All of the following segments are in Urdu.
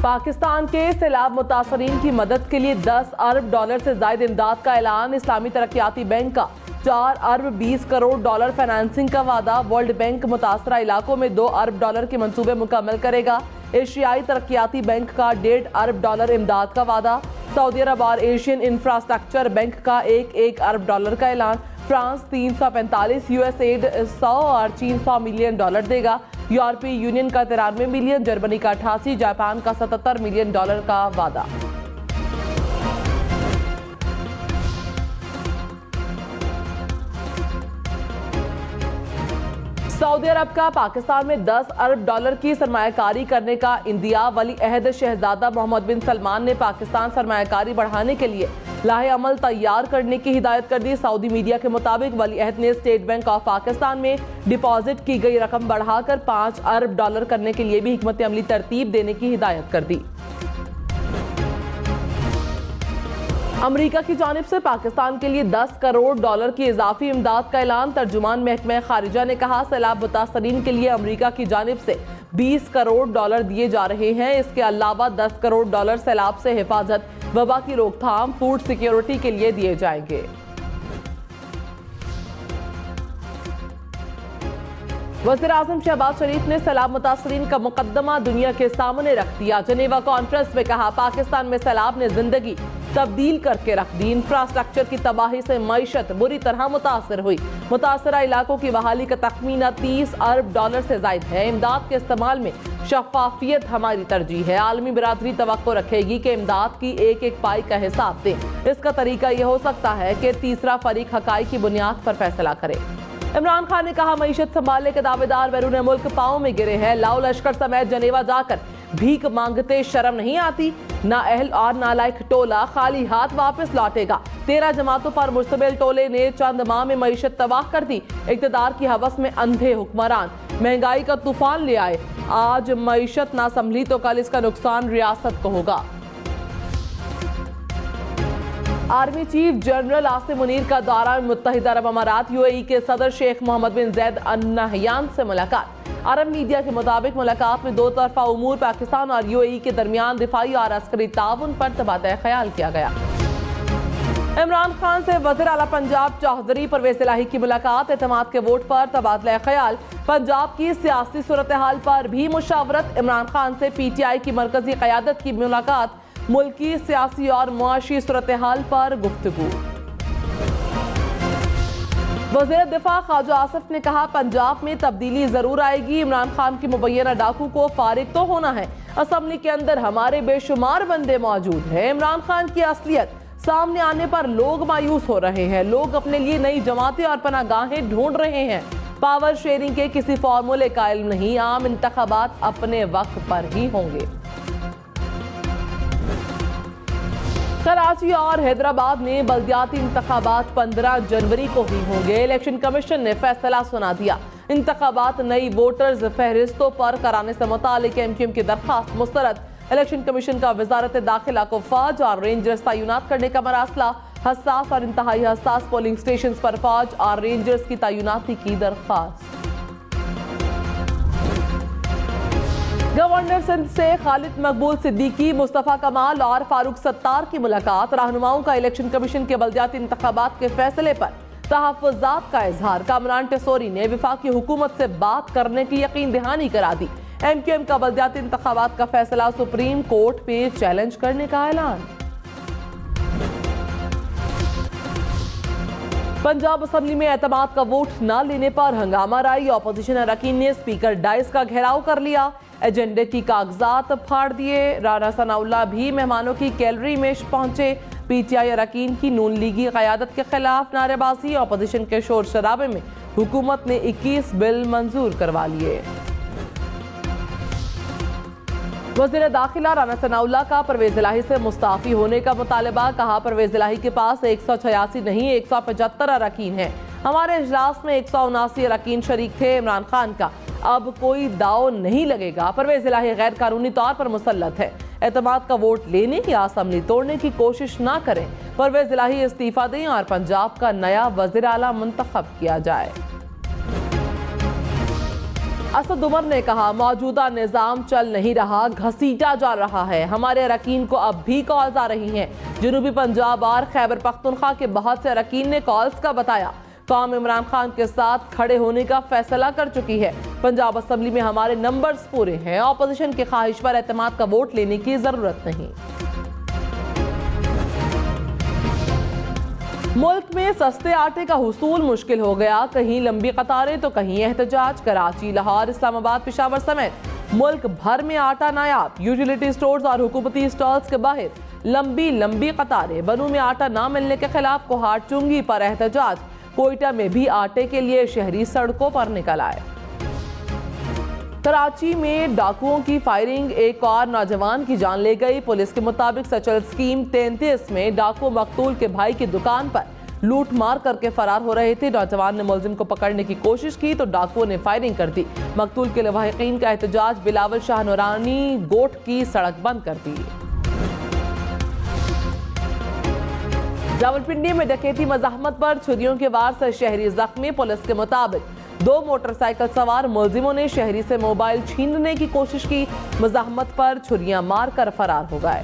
پاکستان کے سیلاب متاثرین کی مدد کے لیے 10 ارب ڈالر سے زائد امداد کا اعلان۔ اسلامی ترقیاتی بینک کا 4 ارب 20 کروڑ ڈالر فائنانسنگ کا وعدہ۔ ورلڈ بینک متاثرہ علاقوں میں 2 ارب ڈالر کے منصوبے مکمل کرے گا۔ ایشیائی ترقیاتی بینک کا 1.5 ارب ڈالر امداد کا وعدہ۔ سعودی عرب اور ایشین انفراسٹرکچر بینک کا 1 ارب ڈالر کا اعلان۔ فرانس 345 یو ایس ایڈ 100 اور چین 100 ملین ڈالر دے گا۔ یورپی یونین کا 93 ملین، جرمنی کا 88، جاپان کا 77 ملین ڈالر کا وعدہ۔ سعودی عرب کا پاکستان میں 10 ارب ڈالر کی سرمایہ کاری کرنے کا اندیا۔ ولی عہد شہزادہ محمد بن سلمان نے پاکستان سرمایہ کاری بڑھانے کے لیے لاہ عمل تیار کرنے کی ہدایت کر دی۔ سعودی میڈیا کے مطابق ولی عہد نے اسٹیٹ بینک آف پاکستان میں ڈپازٹ کی گئی رقم بڑھا کر 5 ارب ڈالر کرنے کے لیے بھی حکمت عملی ترتیب دینے کی ہدایت کر دی۔ امریکہ کی جانب سے پاکستان کے لیے 10 کروڑ ڈالر کی اضافی امداد کا اعلان۔ ترجمان محکمہ خارجہ نے کہا سیلاب متاثرین کے لیے امریکہ کی جانب سے 20 کروڑ ڈالر دیے جا رہے ہیں۔ اس کے علاوہ 10 کروڑ ڈالر سیلاب سے حفاظت، وبا کی روک تھام، فوڈ سیکیورٹی کے لیے دیے جائیں گے۔ وزیر اعظم شہباز شریف نے سیلاب متاثرین کا مقدمہ دنیا کے سامنے رکھ دیا۔ جنیوا کانفرنس میں کہا پاکستان میں سیلاب نے زندگی تبدیل کر کے رکھ دی۔ انفراسٹرکچر کی تباہی سے معیشت بری طرح متاثر ہوئی۔ متاثرہ علاقوں کی بحالی کا تخمینہ 30 ارب ڈالر سے زائد ہے۔ امداد کے استعمال میں شفافیت ہماری ترجیح ہے۔ عالمی برادری توقع رکھے گی کہ امداد کی ایک ایک پائی کا حساب دے۔ اس کا طریقہ یہ ہو سکتا ہے کہ تیسرا فریق حقائق کی بنیاد پر فیصلہ کرے۔ عمران خان نے کہا معیشت سنبھالنے کے دعوے دار بیرون ملک پاؤں میں گرے ہیں۔ لاؤ لشکر سمیت جنیوا جا کر بھیک مانگتے شرم نہیں آتی؟ نااہل اور نالائق ٹولہ خالی ہاتھ واپس لوٹے گا۔ 13 جماعتوں پر مشتمل ٹولے نے چند ماہ میں معیشت تباہ کر دی۔ اقتدار کی ہوس میں اندھے حکمران مہنگائی کا طوفان لے آئے۔ آج معیشت نہ سنبھلی تو کل اس کا نقصان ریاست کو ہوگا۔ Army chief general Asim Munir کا دورہ متحدہ عرب امارات۔ یو اے ای کے صدر شیخ محمد بن زید ال نہیان سے ملاقات۔ عرب میڈیا کے مطابق ملاقات میں دو طرفہ امور، پاکستان اور یو اے ای کے درمیان دفاعی اور عسکری تعاون پر تبادلہ خیال کیا گیا۔ عمران خان سے وزیر اعلیٰ پنجاب چودھری پرویز الہی کی ملاقات۔ اعتماد کے ووٹ پر تبادلہ خیال۔ پنجاب کی سیاسی صورتحال پر بھی مشاورت۔ عمران خان سے پی ٹی آئی کی مرکزی قیادت کی ملاقات۔ ملکی سیاسی اور معاشی صورتحال پر گفتگو۔ وزیر دفاع خواجہ آصف نے کہا پنجاب میں تبدیلی ضرور آئے گی۔ عمران خان کی مبینہ ڈاکو کو فارغ تو ہونا ہے۔ اسمبلی کے اندر ہمارے بے شمار بندے موجود ہیں۔ عمران خان کی اصلیت سامنے آنے پر لوگ مایوس ہو رہے ہیں۔ لوگ اپنے لیے نئی جماعتیں اور پناہ گاہیں ڈھونڈ رہے ہیں۔ پاور شیئرنگ کے کسی فارمولے کا علم نہیں۔ عام انتخابات اپنے وقت پر ہی ہوں گے۔ کراچی اور حیدرآباد میں بلدیاتی انتخابات 15 جنوری کو ہی ہوں گے۔ الیکشن کمیشن نے فیصلہ سنا دیا۔ انتخابات نئی ووٹرز فہرستوں پر کرانے سے متعلق ایم کیو ایم کی درخواست مسترد۔ الیکشن کمیشن کا وزارت داخلہ کو فوج اور رینجرز تعینات کرنے کا مراسلہ۔ حساس اور انتہائی حساس پولنگ سٹیشنز پر فوج اور رینجرز کی تعیناتی کی درخواست۔ گورنر سندھ سے خالد مقبول صدیقی، مصطفیٰ کمال اور فاروق ستار کی ملاقات۔ رہنماؤں کا الیکشن کمیشن کے بلدیاتی انتخابات کے فیصلے پر تحفظات کا اظہار۔ کامران ٹیسوری نے وفاقی حکومت سے بات کرنے کی یقین دہانی کرا دی۔ ایم کیو ایم کا بلدیاتی انتخابات کا فیصلہ سپریم کورٹ پہ چیلنج کرنے کا اعلان۔ پنجاب اسمبلی میں اعتماد کا ووٹ نہ لینے پر ہنگامہ رائی۔ اپوزیشن اراکین نے اسپیکر ڈائس کا گھیراؤ کر لیا۔ ایجنڈے کی کاغذات پھاڑ دیے۔ رانا ثناء اللہ بھی مہمانوں کی گیلری میں پہنچے۔ پی ٹی آئی اراکین کی نون لیگی قیادت کے خلاف نعرے بازی۔ اپوزیشن کے شور شرابے میں حکومت نے 21 بل منظور کروا لیے۔ وزیر داخلہ رانا ثناء اللہ کا پرویز الہی سے مستعفی ہونے کا مطالبہ۔ کہا پرویز الہی کے پاس 186 نہیں 175 اراکین ہیں۔ ہمارے اجلاس میں 179 اراکین شریک تھے۔ عمران خان کا اب کوئی داؤ نہیں لگے گا۔ پرویز الہی غیر قانونی طور پر مسلط ہے۔ اعتماد کا ووٹ لینے یا اسمبلی توڑنے کی کوشش نہ کریں۔ پرویز الہی استعفیٰ دیں اور پنجاب کا نیا وزیر اعلیٰ منتخب کیا جائے۔ اسد عمر نے کہا موجودہ نظام چل نہیں رہا، گھسیٹا جا رہا ہے، ہمارے اراکین کو اب بھی کالز آ رہی ہیں۔ جنوبی پنجاب اور خیبر پختونخوا کے بہت سے اراکین نے کالز کا بتایا، قوم عمران خان کے ساتھ کھڑے ہونے کا فیصلہ کر چکی ہے۔ پنجاب اسمبلی میں ہمارے نمبرز پورے ہیں، اپوزیشن کی خواہش پر اعتماد کا ووٹ لینے کی ضرورت نہیں۔ ملک میں سستے آٹے کا حصول مشکل ہو گیا، کہیں لمبی قطاریں تو کہیں احتجاج۔ کراچی، لاہور، اسلام آباد، پشاور سمیت ملک بھر میں آٹا نایاب، یوٹیلیٹی سٹورز اور حکومتی سٹالز کے باہر لمبی قطاریں۔ بنوں میں آٹا نہ ملنے کے خلاف کوہاٹ چنگی پر احتجاج۔ کوئٹہ میں بھی آٹے کے لیے شہری سڑکوں پر نکل آئے۔ کراچی میں ڈاکوؤں کی فائرنگ، ایک اور نوجوان کی جان لے گئی۔ پولیس کے مطابق سچل اسکیم 33 میں ڈاکو مقتول کے بھائی کی دکان پر لوٹ مار کر کے فرار ہو رہے تھے۔ نوجوان نے ملزم کو پکڑنے کی کوشش کی تو ڈاکوؤں نے فائرنگ کر دی۔ مقتول کے لواحقین کا احتجاج، بلاول شاہ نورانی گوٹھ کی سڑک بند کر دی۔ راولپنڈی میں ڈکیتی مزاحمت پر چھریوں کے وار سے شہری زخمی۔ پولیس کے مطابق 2 موٹر سائیکل سوار ملزموں نے شہری سے موبائل چھیننے کی کوشش کی، مزاحمت پر چھریاں مار کر فرار ہو گئے۔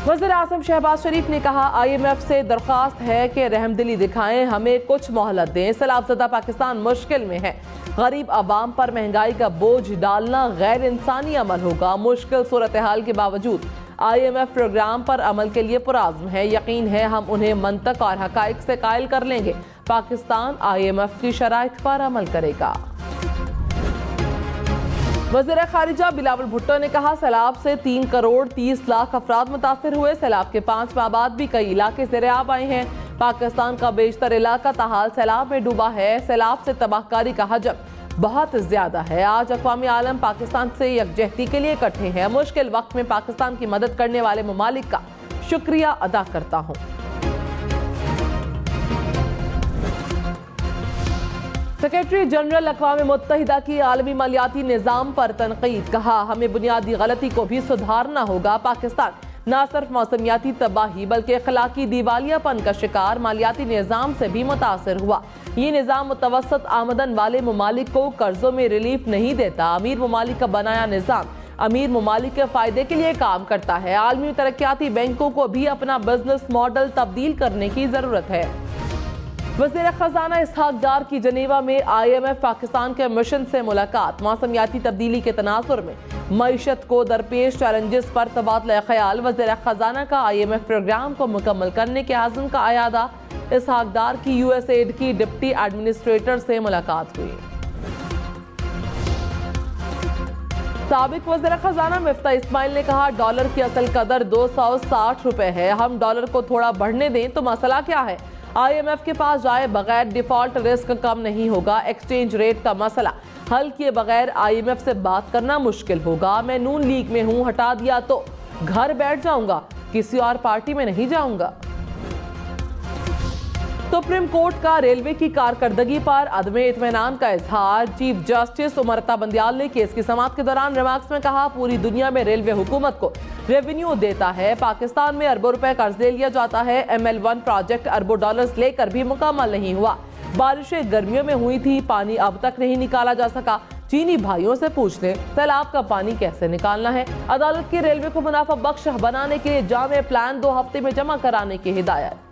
وزیر اعظم شہباز شریف نے کہا IMF سے درخواست ہے کہ رحم دلی دکھائیں، ہمیں کچھ مہلت دیں، سیلاب زدہ پاکستان مشکل میں ہے، غریب عوام پر مہنگائی کا بوجھ ڈالنا غیر انسانی عمل ہوگا۔ مشکل صورتحال کے باوجود IMF پروگرام پر عمل کے لیے پرعزم ہے، یقین ہے ہم انہیں منطق اور حقائق سے قائل کر لیں گے۔ پاکستان IMF کی شرائط پر عمل کرے گا۔ وزیر خارجہ بلاول بھٹو نے کہا سیلاب سے 3 کروڑ 30 لاکھ افراد متاثر ہوئے، سیلاب کے 5 ماہ بعد بھی کئی علاقے زیر آب آئے ہیں۔ پاکستان کا بیشتر علاقہ تاحال سیلاب میں ڈوبا ہے، سیلاب سے تباہ کاری کا حجم بہت زیادہ ہے۔ آج اقوام عالم پاکستان سے یکجہتی کے لیے اکٹھے ہیں، مشکل وقت میں پاکستان کی مدد کرنے والے ممالک کا شکریہ ادا کرتا ہوں۔ سیکریٹری جنرل اقوام متحدہ کی عالمی مالیاتی نظام پر تنقید، کہا ہمیں بنیادی غلطی کو بھی سدھارنا ہوگا۔ پاکستان نہ صرف موسمیاتی تباہی بلکہ اخلاقی دیوالیہ پن کا شکار مالیاتی نظام سے بھی متاثر ہوا۔ یہ نظام متوسط آمدن والے ممالک کو قرضوں میں ریلیف نہیں دیتا، امیر ممالک کا بنایا نظام امیر ممالک کے فائدے کے لیے کام کرتا ہے۔ عالمی ترقیاتی بینکوں کو بھی اپنا بزنس ماڈل تبدیل کرنے کی ضرورت ہے۔ وزیر خزانہ اسحاق ڈار کی جنیوا میں IMF پاکستان کے مشن سے ملاقات۔ موسمیاتی تبدیلی کے تناظر میں معیشت کو درپیش چیلنجز پر تبادلہ خیال۔ وزیر خزانہ کا IMF پروگرام کو مکمل کرنے کے عزم کا اعادہ۔ اسحاق ڈار کی USAID کی ڈپٹی ایڈمنسٹریٹر سے ملاقات ہوئی۔ سابق وزیر خزانہ مفتاح اسماعیل نے کہا ڈالر کی اصل قدر 260 روپے ہے، ہم ڈالر کو تھوڑا بڑھنے دیں تو مسئلہ کیا ہے؟ IMF کے پاس جائے بغیر ڈیفالٹ رسک کم نہیں ہوگا۔ ایکسچینج ریٹ کا مسئلہ حل کیے بغیر IMF سے بات کرنا مشکل ہوگا۔ میں نون لیگ میں ہوں، ہٹا دیا تو گھر بیٹھ جاؤں گا، کسی اور پارٹی میں نہیں جاؤں گا۔ سپریم کورٹ کا ریلوے کی کارکردگی پر عدم اطمینان کا اظہار۔ چیف جسٹس امرتا بندیال نے کیس کی سماعت کے دوران ریمارکس میں کہا پوری دنیا میں ریلوے حکومت کو ریونیو دیتا ہے، پاکستان میں اربوں روپے قرض لے لیا جاتا ہے۔ ML1 پروجیکٹ اربوں ڈالرز لے کر بھی مکمل نہیں ہوا، بارشیں گرمیوں میں ہوئی تھی، پانی اب تک نہیں نکالا جا سکا۔ چینی بھائیوں سے پوچھ لیں سیلاب کا پانی کیسے نکالنا ہے۔ عدالت کی ریلوے کو منافع بخش بنانے کے لیے جامع پلان 2 ہفتے میں جمع کرانے کی ہدایت۔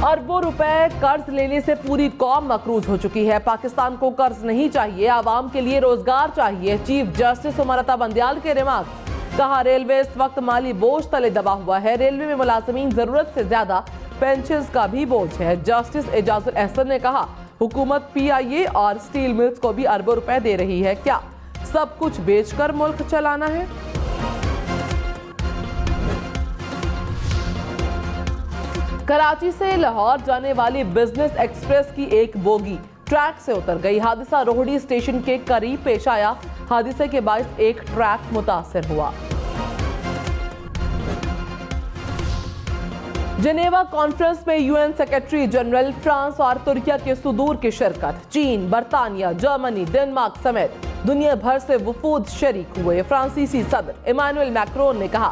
اربوں روپے قرض لینے سے پوری قوم مقروض ہو چکی ہے۔ پاکستان کو قرض نہیں چاہیے، عوام کے لیے روزگار چاہیے۔ چیف جسٹس امرتا بندیال کے ریمارکس، کہا ریلوے اس وقت مالی بوجھ تلے دبا ہوا ہے، ریلوے میں ملازمین ضرورت سے زیادہ پینشنز کا بھی بوجھ ہے۔ جسٹس اعجاز الاحسن نے کہا حکومت PIA اور سٹیل ملز کو بھی اربوں روپے دے رہی ہے، کیا سب کچھ بیچ کر ملک چلانا ہے؟ کراچی سے لاہور جانے والی بزنس ایکسپریس کی ایک بوگی ٹریک سے اتر گئی۔ حادثہ روہڑی اسٹیشن کے قریب پیش آیا، حادثے کے باعث ایک ٹریک متاثر ہوا۔ جنیوا کانفرنس میں UN سیکریٹری جنرل فرانس اور ترکیہ کے صدور کی شرکت۔ چین، برطانیہ، جرمنی، ڈنمارک سمیت دنیا بھر سے وفود شریک ہوئے۔ فرانسیسی صدر ایمانوئل میکرون نے کہا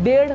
1.5